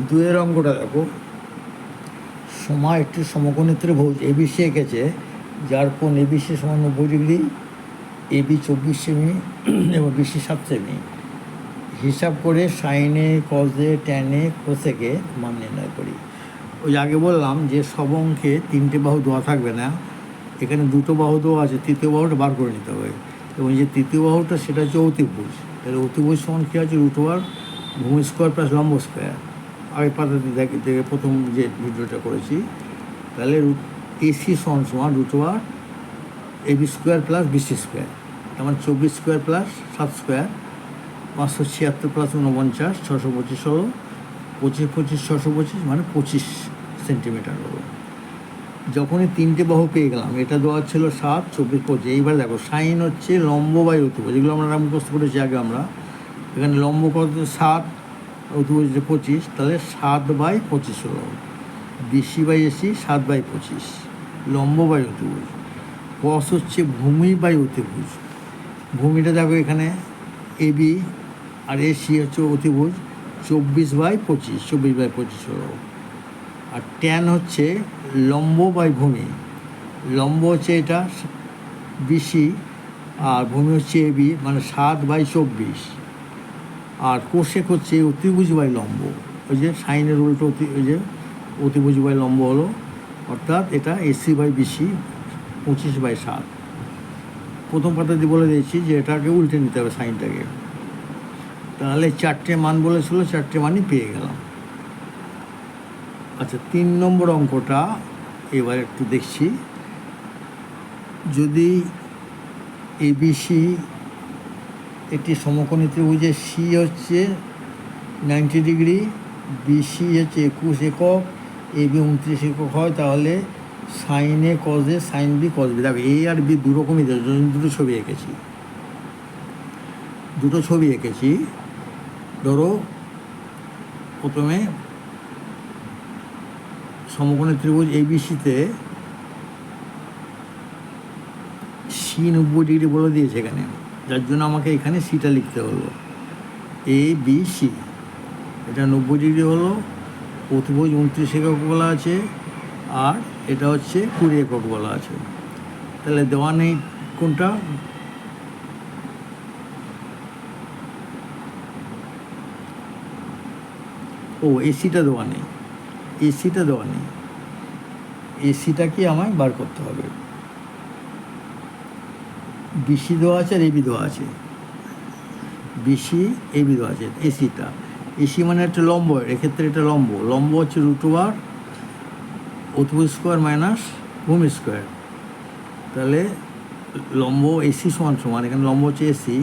দুয়ের অঙ্কটা দেখো, সময় একটি সমকোণী ত্রিভুজ এবিসি এঁকেছে, যার কোণ এবিসি সমান 90 ডিগ্রি, এবি 24 সেমি এবং বিসি 7 সেমি। হিসাব করে সাইনে, কজে, ট্যানে, কোসেকে মান নির্ণয় করি। ওই আগে বললাম যে সব অঙ্কে 3টে বাহু দেওয়া থাকবে না, এখানে 2টো বাহু দেওয়া আছে, তৃতীয় বাহুটা বার করে নিতে হবে। এবং যে তৃতীয় বাহুটা সেটা হচ্ছে অতিভুজ। তাহলে অতিভুজ সমান কী আছে, √ওভার ভূমি স্কোয়ার প্লাস লম্ব স্কোয়ার। আগের পাতাতে দেখে প্রথম যে ভিডিওটা করেছি, তাহলে এসি সমান √over AB square plus BC square, তার মানে 24 স্কোয়ার প্লাস 7 স্কোয়ার, 576 প্লাস 49, 625 হলো, 25 25 625 মানে 25 সেন্টিমিটার হলো। যখনই 3টে বাহু পেয়ে গেলাম, এটা দেওয়া ছিল 7, 24, 25। এইবার দেখো সাইন হচ্ছে লম্ব বাই অতিভুজ, যেগুলো আমরা মুখস্থ করেছি আগে। আমরা এখানে লম্ব কত 7, অতিভুজ 25, তাহলে 7/25 হলো। বিসি বাই এসি 7/25, লম্ব বাই অতিভুজ। কস হচ্ছে ভূমি বাই অতিভুজ। ভূমিটা দেখো এখানে এবি, আর এসি হচ্ছে অতিভুজ, 24/25, 24/25 হলো। আর ট্যান হচ্ছে লম্ব বাই ভূমি। লম্ব হচ্ছে এটা বিসি, আর ভূমি হচ্ছে এবি, মানে 7/24। আর কোশেক হচ্ছে অতিভুজ বাই লম্ব, ওই যে সাইনের উল্টো ওই যে অতিভুজ বাই লম্ব হলো, অর্থাৎ এটা এসি বাই বিসি 25/7। প্রথম পাতাতে বলে দিয়েছি যে এটাকে উল্টে নিতে হবে সাইনটাকে। তাহলে 4টে মান বলেছিল, 4টে মানই পেয়ে গেলাম। আচ্ছা, 3 নম্বর অঙ্কটা এবার একটু দেখছি। যদি এবিসি একটি সমকোণী ত্রিভুজের সি হচ্ছে 90 ডিগ্রি, বিসি হচ্ছে 21 একক, এবি 29 একক হয়, তাহলে sine A cos A, sine B cos B. দেখো এ আর বি দু রকমই, দুটো ছবি এঁকেছি। ধরো প্রথমে সমকোণী ত্রিভুজ এবিসিতে সি 90 ডিগ্রি বলে দিয়েছে এখানে, যার জন্য আমাকে এখানে সিটা লিখতে হলো। এ বি সি, এটা 90 ডিগ্রি হলো, অতিভুজ 29 একক বলা আছে, আর এটা হচ্ছে 20 একক বলা আছে। তাহলে দেওয়া নেই কোনটা, এসিটা দেওয়া নেই, এসিটাকে আমায় বার করতে হবে। বিসি দেওয়া আছে আর এবি দেওয়া আছে, বিসি এবি দেওয়া আছে। এসি মানে একটা লম্ব, এক্ষেত্রে এটা লম্ব হচ্ছে √ওভার অতিভুজ স্কোয়ার মাইনাস ভূমি স্কোয়ার। তাহলে লম্ব এসি সমান এখানে লম্ব হচ্ছে এসি,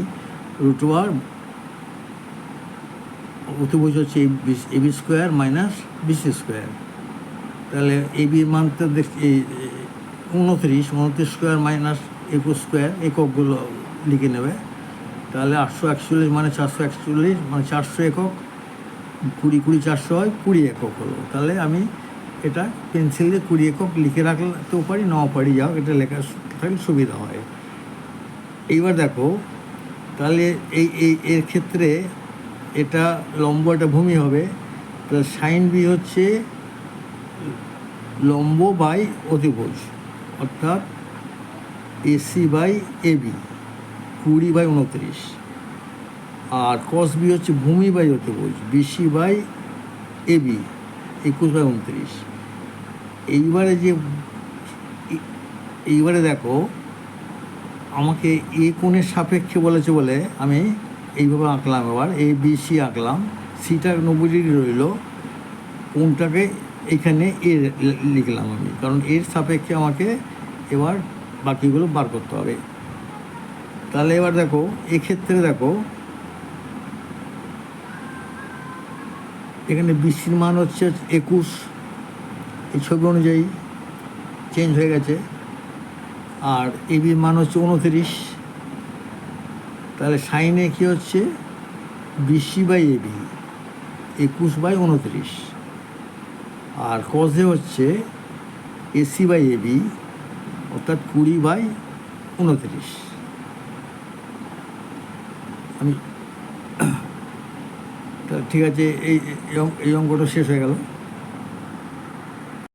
√ওভার অতিভুজ হচ্ছে AB square minus BC square. তাহলে এবির মান তো দেখছি 29 স্কোয়ার মাইনাস 21 স্কোয়ার, এককগুলো লিখে নেবে। তাহলে 841 মানে 441 মানে 400 একক, 20 20 400 হয়, 20 একক হলো। তাহলে আমি এটা পেন্সিল দিয়ে 20 একক লিখে রাখতেও পারি, নাও পারি, যাও, এটা লেখা থাকলে সুবিধা হয়। এইবার দেখো, তাহলে এর ক্ষেত্রে এটা লম্ব, এটা ভূমি হবে। তাহলে সাইন বি হচ্ছে লম্ব বাই অতিভুজ, অর্থাৎ এসি বাই এবি 20/29, আর কস বি হচ্ছে ভূমি বাই অতিভুজ, বিসি বাই এবি 21/29। এইবারে দেখো, আমাকে এ কোণের সাপেক্ষে বলেছে বলে আমি এইভাবে আঁকলাম। এবার এ বি সি আঁকলাম, সিটা 90 ডিগ্রি রইল, কোণটাকে এখানে এ লিখলাম আমি, কারণ এর সাপেক্ষে আমাকে এবার বাকিগুলো বার করতে হবে। তাহলে এবার দেখো, এক্ষেত্রে দেখো এখানে বিসির মান হচ্ছে 21, এই ছবি অনুযায়ী চেঞ্জ হয়ে গেছে, আর এবির মান হচ্ছে 29। তাহলে সাইনে কী হচ্ছে, বিসি বাই এবি 21/29, আর কজে হচ্ছে এসি বাই এবি, অর্থাৎ 20/29। আমি ঠিক আছে, এই অঙ্কটা শেষ হয়ে গেল।